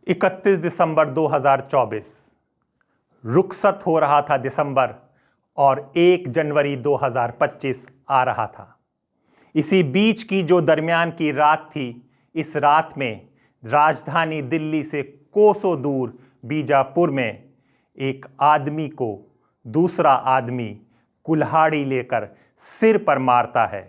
31 दिसंबर 2024 रुखसत हो रहा था दिसंबर और 1 जनवरी 2025 आ रहा था। इसी बीच की जो दरमियान की रात थी, इस रात में राजधानी दिल्ली से कोसों दूर बीजापुर में एक आदमी को दूसरा आदमी कुल्हाड़ी लेकर सिर पर मारता है।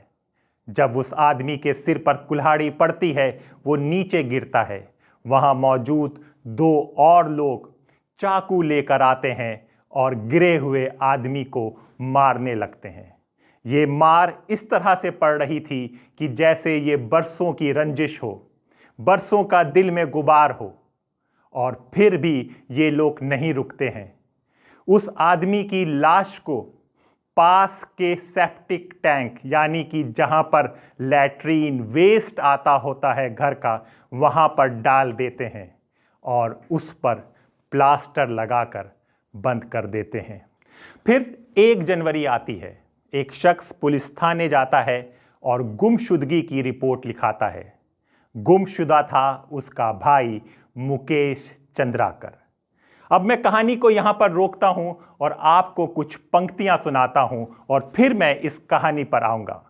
जब उस आदमी के सिर पर कुल्हाड़ी पड़ती है, वो नीचे गिरता है। वहां मौजूद 2 और लोग चाकू लेकर आते हैं और गिरे हुए आदमी को मारने लगते हैं। ये मार इस तरह से पड़ रही थी कि जैसे ये बरसों की रंजिश हो, बरसों का दिल में गुबार हो, और फिर भी ये लोग नहीं रुकते हैं। उस आदमी की लाश को पास के सेप्टिक टैंक, यानी कि जहां पर लैट्रीन वेस्ट आता होता है घर का, वहां पर डाल देते हैं और उस पर प्लास्टर लगाकर बंद कर देते हैं। फिर 1 जनवरी आती है। एक शख्स पुलिस थाने जाता है और गुमशुदगी की रिपोर्ट लिखाता है। गुमशुदा था उसका भाई मुकेश चंद्राकर। अब मैं कहानी को यहां पर रोकता हूं और आपको कुछ पंक्तियां सुनाता हूं और फिर मैं इस कहानी पर आऊंगा।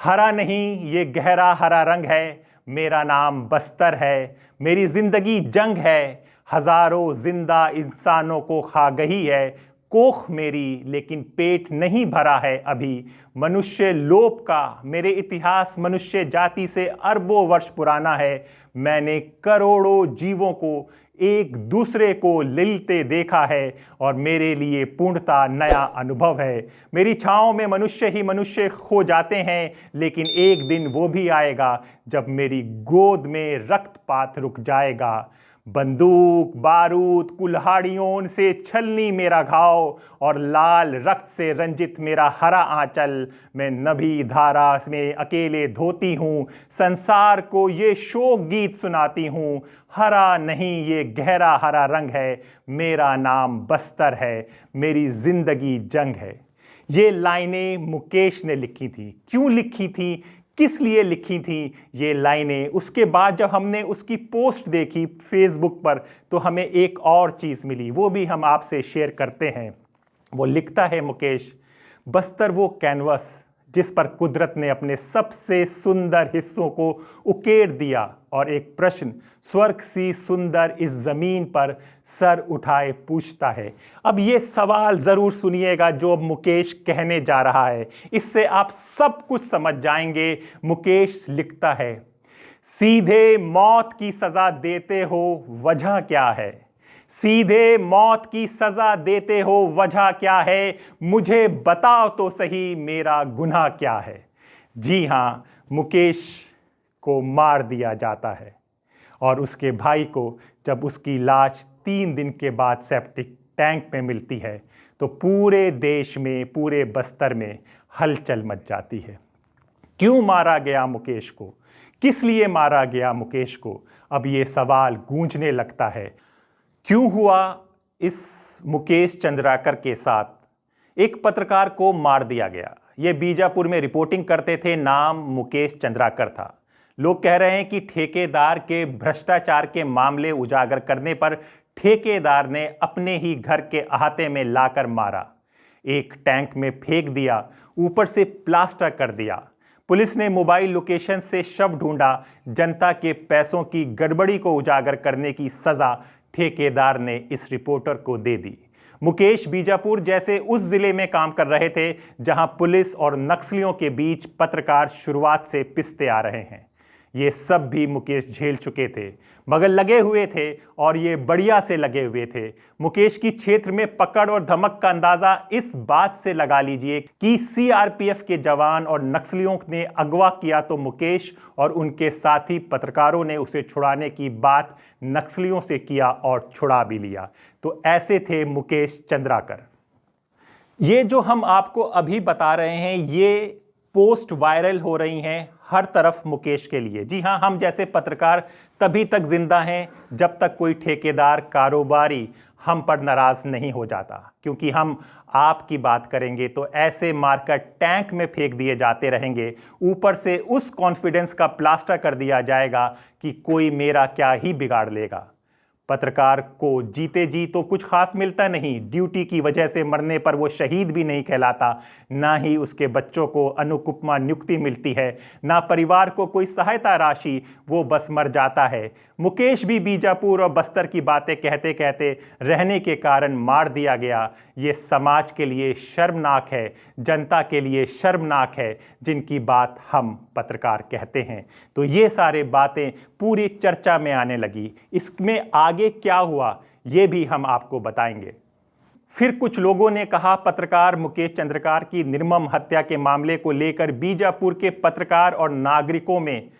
हरा नहीं ये गहरा हरा रंग है, मेरा नाम बस्तर है, मेरी जिंदगी जंग है, हजारों जिंदा इंसानों को खा गई है, कोख मेरी लेकिन पेट नहीं भरा है अभी, मनुष्य लोप का मेरे इतिहास मनुष्य जाति से अरबों वर्ष पुराना है, मैंने करोड़ों जीवों को एक दूसरे को लिलते देखा है और मेरे लिए पूर्णता नया अनुभव है। मेरी छांव में मनुष्य ही मनुष्य खो जाते हैं, लेकिन एक दिन वो भी आएगा जब मेरी गोद में रक्तपात रुक जाएगा। बंदूक बारूद कुल्हाड़ियों से छलनी मेरा घाव और लाल रक्त से रंजित मेरा हरा आंचल, मैं नभी धारा में अकेले धोती हूँ, संसार को ये शोक गीत सुनाती हूँ। हरा नहीं ये गहरा हरा रंग है, मेरा नाम बस्तर है, मेरी जिंदगी जंग है। ये लाइनें मुकेश ने लिखी थी। क्यों लिखी थी, किस लिए लिखी थी ये लाइनें? उसके बाद जब हमने उसकी पोस्ट देखी फेसबुक पर, तो हमें एक और चीज़ मिली, वो भी हम आपसे शेयर करते हैं। वो लिखता है मुकेश, बस्तर वो कैनवस जिस पर कुदरत ने अपने सबसे सुंदर हिस्सों को उकेर दिया, और एक प्रश्न स्वर्ग सी सुंदर इस जमीन पर सर उठाए पूछता है। अब ये सवाल जरूर सुनिएगा जो अब मुकेश कहने जा रहा है, इससे आप सब कुछ समझ जाएंगे। मुकेश लिखता है, सीधे मौत की सजा देते हो वजह क्या है, सीधे मौत की सजा देते हो वजह क्या है, मुझे बताओ तो सही मेरा गुनाह क्या है। जी हां, मुकेश को मार दिया जाता है और उसके भाई को जब उसकी लाश 3 दिन के बाद सेप्टिक टैंक में मिलती है, तो पूरे देश में, पूरे बस्तर में हलचल मच जाती है। क्यों मारा गया मुकेश को, किस लिए मारा गया मुकेश को, अब ये सवाल गूंजने लगता है। क्यों हुआ इस मुकेश चंद्राकर के साथ? एक पत्रकार को मार दिया गया। ये बीजापुर में रिपोर्टिंग करते थे, नाम मुकेश चंद्राकर था। लोग कह रहे हैं कि ठेकेदार के भ्रष्टाचार के मामले उजागर करने पर ठेकेदार ने अपने ही घर के अहाते में लाकर मारा, एक टैंक में फेंक दिया, ऊपर से प्लास्टर कर दिया। पुलिस ने मोबाइल लोकेशन से शव ढूंढा। जनता के पैसों की गड़बड़ी को उजागर करने की सजा ठेकेदार ने इस रिपोर्टर को दे दी। मुकेश बीजापुर जैसे उस जिले में काम कर रहे थे जहां पुलिस और नक्सलियों के बीच पत्रकार शुरुआत से पिसते आ रहे हैं। ये सब भी मुकेश झेल चुके थे, मगर लगे हुए थे और ये बढ़िया से लगे हुए थे। मुकेश की क्षेत्र में पकड़ और धमक का अंदाजा इस बात से लगा लीजिए कि सीआरपीएफ के जवान और नक्सलियों ने अगवा किया तो मुकेश और उनके साथी पत्रकारों ने उसे छुड़ाने की बात नक्सलियों से किया और छुड़ा भी लिया। तो ऐसे थे मुकेश चंद्राकर। ये जो हम आपको अभी बता रहे हैं, ये पोस्ट वायरल हो रही हैं हर तरफ मुकेश के लिए। जी हां, हम जैसे पत्रकार तभी तक जिंदा हैं जब तक कोई ठेकेदार कारोबारी हम पर नाराज नहीं हो जाता, क्योंकि हम आपकी बात करेंगे तो ऐसे मारकर टैंक में फेंक दिए जाते रहेंगे, ऊपर से उस कॉन्फिडेंस का प्लास्टर कर दिया जाएगा कि कोई मेरा क्या ही बिगाड़ लेगा। पत्रकार को जीते जी तो कुछ खास मिलता नहीं, ड्यूटी की वजह से मरने पर वो शहीद भी नहीं कहलाता, ना ही उसके बच्चों को अनुकंपा नियुक्ति मिलती है, ना परिवार को कोई सहायता राशि, वो बस मर जाता है। मुकेश भी बीजापुर और बस्तर की बातें कहते कहते रहने के कारण मार दिया गया। ये समाज के लिए शर्मनाक है, जनता के लिए शर्मनाक है, जिनकी बात हम पत्रकार कहते हैं। तो ये सारे बातें पूरी चर्चा में आने लगी। इसमें आगे क्या हुआ ये भी हम आपको बताएंगे। फिर कुछ लोगों ने कहा पत्रकार मुकेश चंद्रकार की निर्मम हत्या के मामले को लेकर बीजापुर के पत्रकार और नागरिकों में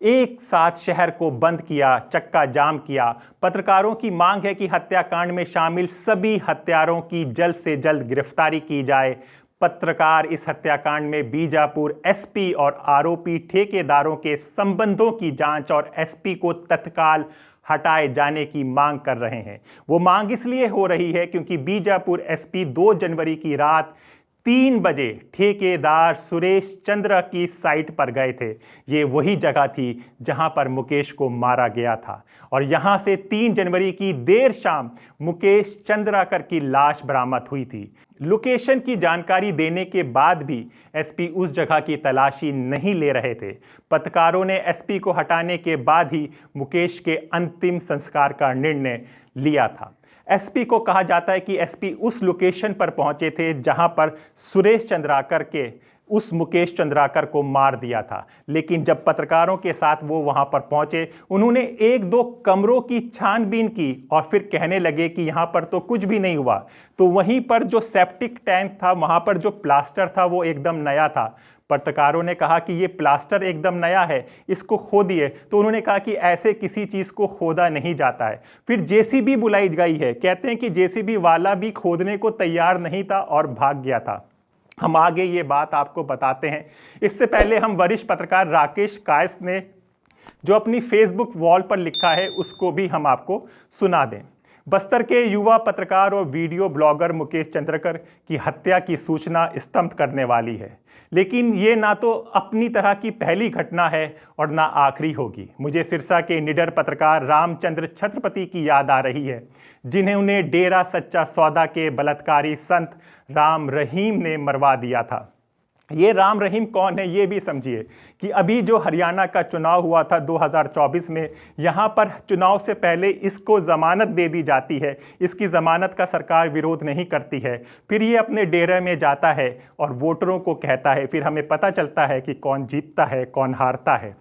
एक साथ शहर को बंद किया, चक्का जाम किया। पत्रकारों की मांग है कि हत्याकांड में शामिल सभी हत्यारों की जल्द से जल्द गिरफ्तारी की जाए। पत्रकार इस हत्याकांड में बीजापुर एसपी और आरोपी ठेकेदारों के संबंधों की जांच और एसपी को तत्काल हटाए जाने की मांग कर रहे हैं। वो मांग इसलिए हो रही है क्योंकि बीजापुर एसपी 2 जनवरी की रात 3 बजे ठेकेदार सुरेश चंद्र की साइट पर गए थे। ये वही जगह थी जहां पर मुकेश को मारा गया था और यहां से 3 जनवरी की देर शाम मुकेश चंद्राकर की लाश बरामद हुई थी। लोकेशन की जानकारी देने के बाद भी एसपी उस जगह की तलाशी नहीं ले रहे थे। पत्रकारों ने एसपी को हटाने के बाद ही मुकेश के अंतिम संस्कार का निर्णय लिया था। एसपी को कहा जाता है कि एसपी उस लोकेशन पर पहुंचे थे जहां पर सुरेश चंद्राकर के उस मुकेश चंद्राकर को मार दिया था, लेकिन जब पत्रकारों के साथ वो वहां पर पहुंचे, उन्होंने 1-2 कमरों की छानबीन की और फिर कहने लगे कि यहां पर तो कुछ भी नहीं हुआ। तो वहीं पर जो सेप्टिक टैंक था, वहां पर जो प्लास्टर था वो एकदम नया था। पत्रकारों ने कहा कि ये प्लास्टर एकदम नया है, इसको खोदिए। तो उन्होंने कहा कि ऐसे किसी चीज़ को खोदा नहीं जाता है। फिर जेसीबी बुलाई गई है, कहते हैं कि जेसीबी वाला भी खोदने को तैयार नहीं था और भाग गया था। हम आगे ये बात आपको बताते हैं। इससे पहले हम वरिष्ठ पत्रकार राकेश कायस ने जो अपनी फेसबुक वॉल पर लिखा है उसको भी हम आपको सुना दें। बस्तर के युवा पत्रकार और वीडियो ब्लॉगर मुकेश चंद्रकर की हत्या की सूचना स्तंभ करने वाली है, लेकिन ये ना तो अपनी तरह की पहली घटना है और ना आखिरी होगी। मुझे सिरसा के निडर पत्रकार रामचंद्र छत्रपति की याद आ रही है, जिन्हें उन्हें डेरा सच्चा सौदा के बलात्कारी संत राम रहीम ने मरवा दिया था। ये राम रहीम कौन है ये भी समझिए कि अभी जो हरियाणा का चुनाव हुआ था 2024 में, यहाँ पर चुनाव से पहले इसको ज़मानत दे दी जाती है। इसकी ज़मानत का सरकार विरोध नहीं करती है। फिर ये अपने डेरे में जाता है और वोटरों को कहता है, फिर हमें पता चलता है कि कौन जीतता है कौन हारता है।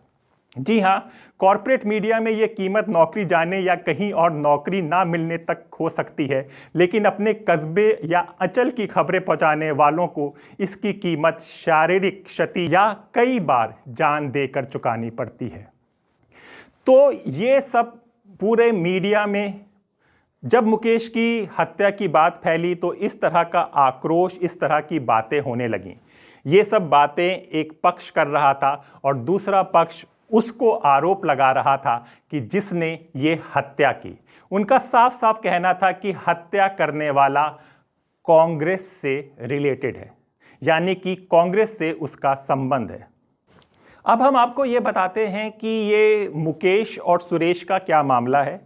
जी हाँ, कॉरपोरेट मीडिया में ये कीमत नौकरी जाने या कहीं और नौकरी ना मिलने तक हो सकती है, लेकिन अपने कस्बे या अंचल की खबरें पहुंचाने वालों को इसकी कीमत शारीरिक क्षति या कई बार जान देकर चुकानी पड़ती है। तो ये सब पूरे मीडिया में जब मुकेश की हत्या की बात फैली तो इस तरह का आक्रोश, इस तरह की बातें होने लगीं। ये सब बातें एक पक्ष कर रहा था और दूसरा पक्ष उसको आरोप लगा रहा था कि जिसने ये हत्या की। उनका साफ साफ कहना था कि हत्या करने वाला कांग्रेस से रिलेटेड है, यानी कि कांग्रेस से उसका संबंध है। अब हम आपको ये बताते हैं कि ये मुकेश और सुरेश का क्या मामला है।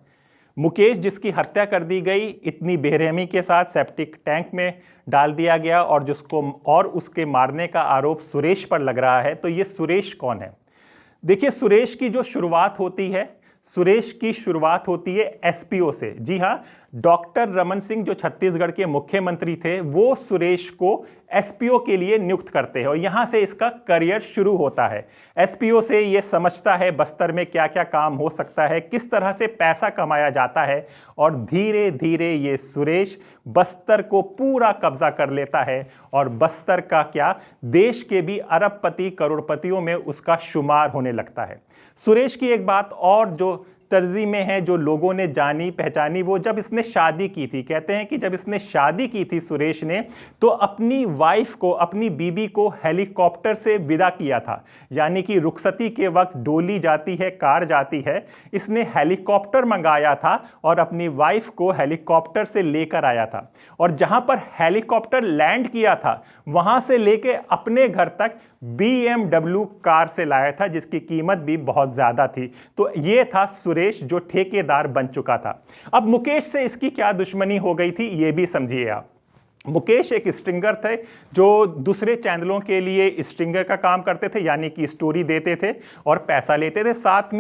मुकेश जिसकी हत्या कर दी गई इतनी बेरहमी के साथ सेप्टिक टैंक में डाल दिया गया और जिसको और उसके मारने का आरोप सुरेश पर लग रहा है, तो ये सुरेश कौन है? देखिए, सुरेश की जो शुरुआत होती है, सुरेश की शुरुआत होती है एसपीओ से। जी हाँ, डॉक्टर रमन सिंह जो छत्तीसगढ़ के मुख्यमंत्री थे, वो सुरेश को एसपीओ के लिए नियुक्त करते हैं और यहाँ से इसका करियर शुरू होता है। एसपीओ से ये समझता है बस्तर में क्या क्या काम हो सकता है, किस तरह से पैसा कमाया जाता है और धीरे धीरे ये सुरेश बस्तर को पूरा कब्जा कर लेता है और बस्तर का क्या, देश के भी अरबपति करोड़पतियों में उसका शुमार होने लगता है। सुरेश की एक बात और जो तर्जी में है, जो लोगों ने जानी पहचानी, वो जब इसने शादी की थी। कहते हैं कि जब इसने शादी की थी सुरेश ने, तो अपनी वाइफ को, अपनी बीबी को हेलीकॉप्टर से विदा किया था। यानी कि रुखसती के वक्त डोली जाती है, कार जाती है, इसने हेलीकॉप्टर मंगाया था और अपनी वाइफ को हेलीकॉप्टर से लेकर आया था। और जहां पर हेलीकॉप्टर लैंड किया था वहां से लेके अपने घर तक BMW कार से लाया था, जिसकी कीमत भी बहुत ज्यादा थी। तो ये था सुरेश सुरेश जो ठेकेदार बन चुका था। अब मुकेश से इसकी क्या दुश्मनी हो गई थी ये भी समझिए आप। मुकेश एक स्ट्रिंगर थे जो दूसरे चैनलों के लिए स्ट्रिंगर का काम करते थे, यानी कि स्टोरी देते थे और पैसा लेते थे। साथ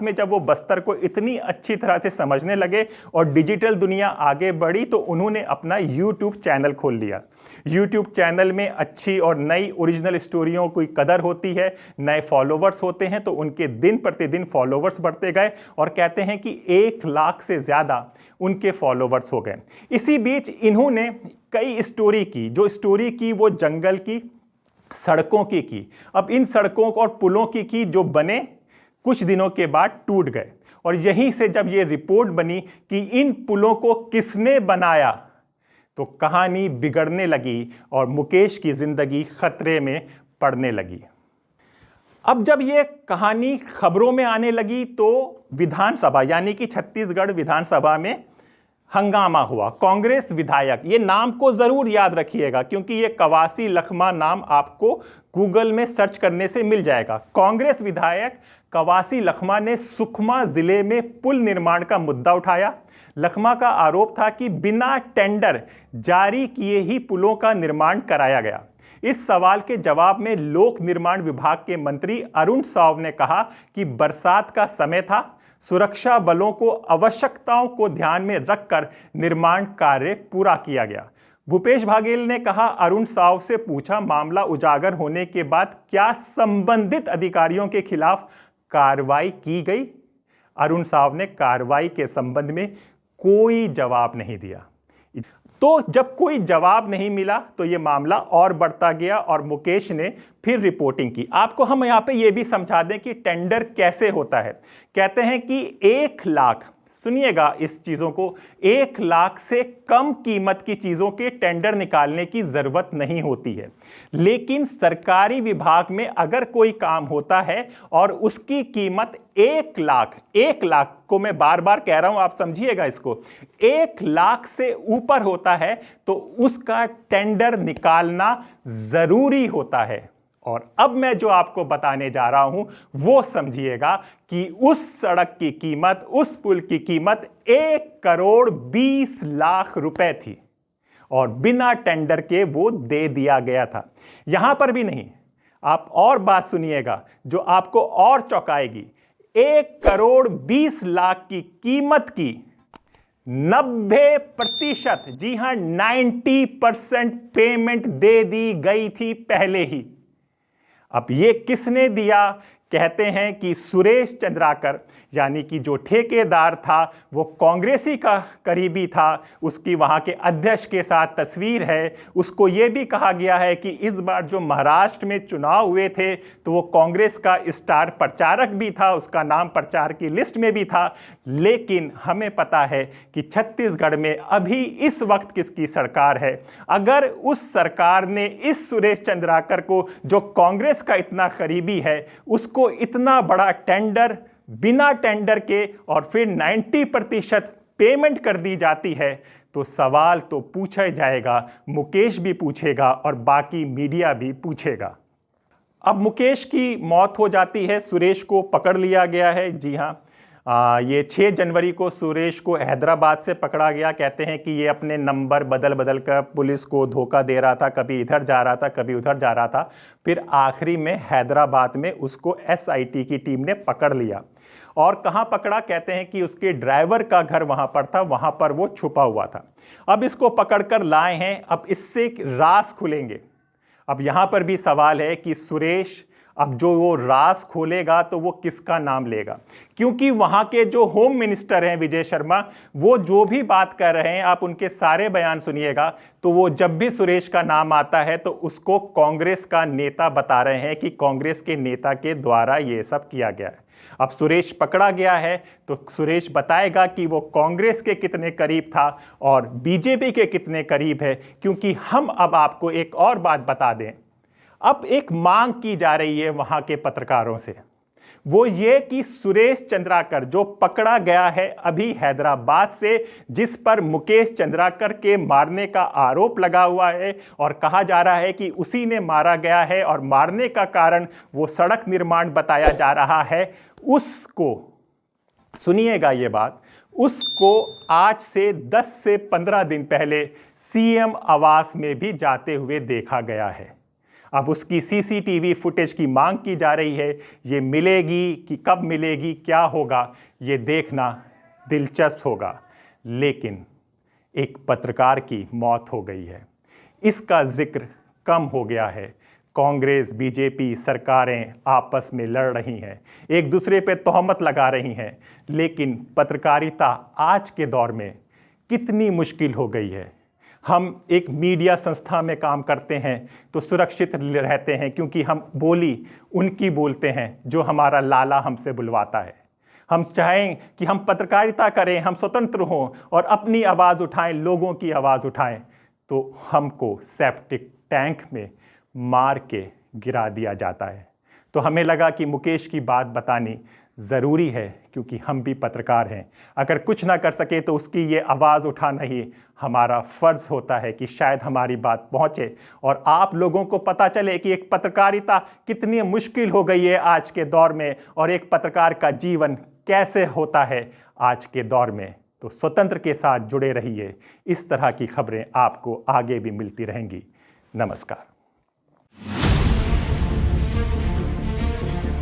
में जब वो बस्तर को इतनी अच्छी तरह से समझने लगे और डिजिटल दुनिया आगे बढ़ी तो उन्होंने अपना यूट्यूब चैनल खोल लिया। यूट्यूब चैनल में अच्छी और नई ओरिजिनल स्टोरियों की कदर होती है, नए फॉलोवर्स होते हैं, तो उनके दिन प्रतिदिन फॉलोवर्स बढ़ते गए और कहते हैं कि 1 लाख से ज़्यादा उनके फॉलोवर्स हो गए। इसी बीच इन्होंने कई स्टोरी की, जो स्टोरी की वो जंगल की, सड़कों की। अब इन सड़कों और पुलों की जो बने कुछ दिनों के बाद टूट गए और यहीं से जब ये रिपोर्ट बनी कि इन पुलों को किसने बनाया तो कहानी बिगड़ने लगी और मुकेश की जिंदगी खतरे में पड़ने लगी। अब जब ये कहानी खबरों में आने लगी तो विधानसभा यानी कि छत्तीसगढ़ विधानसभा में हंगामा हुआ। कांग्रेस विधायक, ये नाम को जरूर याद रखिएगा क्योंकि ये कवासी लखमा नाम आपको गूगल में सर्च करने से मिल जाएगा। कांग्रेस विधायक कवासी लखमा ने सुकमा जिले में पुल निर्माण का मुद्दा उठाया। लखमा का आरोप था कि बिना टेंडर जारी किए ही पुलों का निर्माण कराया गया। इस सवाल के जवाब में लोक निर्माण विभाग के मंत्री अरुण साव ने कहा कि बरसात का समय था, सुरक्षा बलों को आवश्यकताओं को ध्यान में रखकर निर्माण कार्य पूरा किया गया। भूपेश बघेल ने कहा, अरुण साव से पूछा, मामला उजागर होने के बाद क्या संबंधित अधिकारियों के खिलाफ कार्रवाई की गई? अरुण साव ने कार्रवाई के संबंध में कोई जवाब नहीं दिया। तो जब कोई जवाब नहीं मिला तो यह मामला और बढ़ता गया और मुकेश ने फिर रिपोर्टिंग की। आपको हम यहां पे यह भी समझा दें कि टेंडर कैसे होता है। कहते हैं कि 1 लाख, सुनिएगा इस चीजों को, 1 लाख से कम कीमत की चीजों के टेंडर निकालने की जरूरत नहीं होती है। लेकिन सरकारी विभाग में अगर कोई काम होता है और उसकी कीमत 1 लाख को मैं बार बार कह रहा हूं, आप समझिएगा इसको, 1 लाख से ऊपर होता है तो उसका टेंडर निकालना जरूरी होता है। और अब मैं जो आपको बताने जा रहा हूं वो समझिएगा कि उस सड़क की कीमत, उस पुल की कीमत 1,20,00,000 रुपए थी और बिना टेंडर के वो दे दिया गया था। यहां पर भी नहीं, आप और बात सुनिएगा जो आपको और चौंकाएगी। 1,20,00,000 की कीमत की 90%, जी हां 90% पेमेंट दे दी गई थी पहले ही। अब ये किसने दिया? कहते हैं कि सुरेश चंद्राकर यानी कि जो ठेकेदार था वो कांग्रेसी का करीबी था, उसकी वहाँ के अध्यक्ष के साथ तस्वीर है। उसको ये भी कहा गया है कि इस बार जो महाराष्ट्र में चुनाव हुए थे तो वो कांग्रेस का स्टार प्रचारक भी था, उसका नाम प्रचार की लिस्ट में भी था। लेकिन हमें पता है कि छत्तीसगढ़ में अभी इस वक्त किसकी सरकार है। अगर उस सरकार ने इस सुरेश चंद्राकर को, जो कांग्रेस का इतना करीबी है, उसको इतना बड़ा टेंडर बिना टेंडर के और फिर 90% पेमेंट कर दी जाती है तो सवाल तो पूछा जाएगा, मुकेश भी पूछेगा और बाकी मीडिया भी पूछेगा। अब मुकेश की मौत हो जाती है, सुरेश को पकड़ लिया गया है। जी हाँ, ये 6 जनवरी को सुरेश को हैदराबाद से पकड़ा गया। कहते हैं कि ये अपने नंबर बदल बदल कर पुलिस को धोखा दे रहा था, कभी इधर जा रहा था, कभी उधर जा रहा था। फिर आखिरी में हैदराबाद में उसको SIT की टीम ने पकड़ लिया। और कहाँ पकड़ा? कहते हैं कि उसके ड्राइवर का घर वहाँ पर था, वहाँ पर वो छुपा हुआ था। अब इसको पकड़कर लाए हैं, अब इससे राज खुलेंगे। अब यहाँ पर भी सवाल है कि सुरेश अब जो वो राज खोलेगा तो वो किसका नाम लेगा, क्योंकि वहाँ के जो होम मिनिस्टर हैं विजय शर्मा, वो जो भी बात कर रहे हैं आप उनके सारे बयान सुनिएगा तो वो जब भी सुरेश का नाम आता है तो उसको कांग्रेस का नेता बता रहे हैं कि कांग्रेस के नेता के द्वारा ये सब किया गया है। अब सुरेश पकड़ा गया है तो सुरेश बताएगा कि वो कांग्रेस के कितने करीब था और बीजेपी के कितने करीब है। क्योंकि हम अब आपको एक और बात बता दें, अब एक मांग की जा रही है वहां के पत्रकारों से, वो ये कि सुरेश चंद्राकर जो पकड़ा गया है अभी हैदराबाद से, जिस पर मुकेश चंद्राकर के मारने का आरोप लगा हुआ है और कहा जा रहा है कि उसी ने मारा गया है और मारने का कारण वो सड़क निर्माण बताया जा रहा है, उसको सुनिएगा ये बात, उसको आज से 10 से 15 दिन पहले सीएम आवास में भी जाते हुए देखा गया है। अब उसकी सीसीटीवी फुटेज की मांग की जा रही है। ये मिलेगी कि कब मिलेगी, क्या होगा, ये देखना दिलचस्प होगा। लेकिन एक पत्रकार की मौत हो गई है, इसका जिक्र कम हो गया है। कांग्रेस, बीजेपी सरकारें आपस में लड़ रही हैं, एक दूसरे पे तोहमत लगा रही हैं, लेकिन पत्रकारिता आज के दौर में कितनी मुश्किल हो गई है। हम एक मीडिया संस्था में काम करते हैं तो सुरक्षित रहते हैं, क्योंकि हम बोली उनकी बोलते हैं जो हमारा लाला हमसे बुलवाता है। हम चाहें कि हम पत्रकारिता करें, हम स्वतंत्र हों और अपनी आवाज़ उठाएं, लोगों की आवाज़ उठाएं, तो हमको सेप्टिक टैंक में मार के गिरा दिया जाता है। तो हमें लगा कि मुकेश की बात बतानी ज़रूरी है, क्योंकि हम भी पत्रकार हैं। अगर कुछ ना कर सके तो उसकी ये आवाज़ उठाना ही हमारा फ़र्ज़ होता है कि शायद हमारी बात पहुँचे और आप लोगों को पता चले कि एक पत्रकारिता कितनी मुश्किल हो गई है आज के दौर में, और एक पत्रकार का जीवन कैसे होता है आज के दौर में। तो स्वतंत्र के साथ जुड़े रहिए, इस तरह की खबरें आपको आगे भी मिलती रहेंगी। नमस्कार।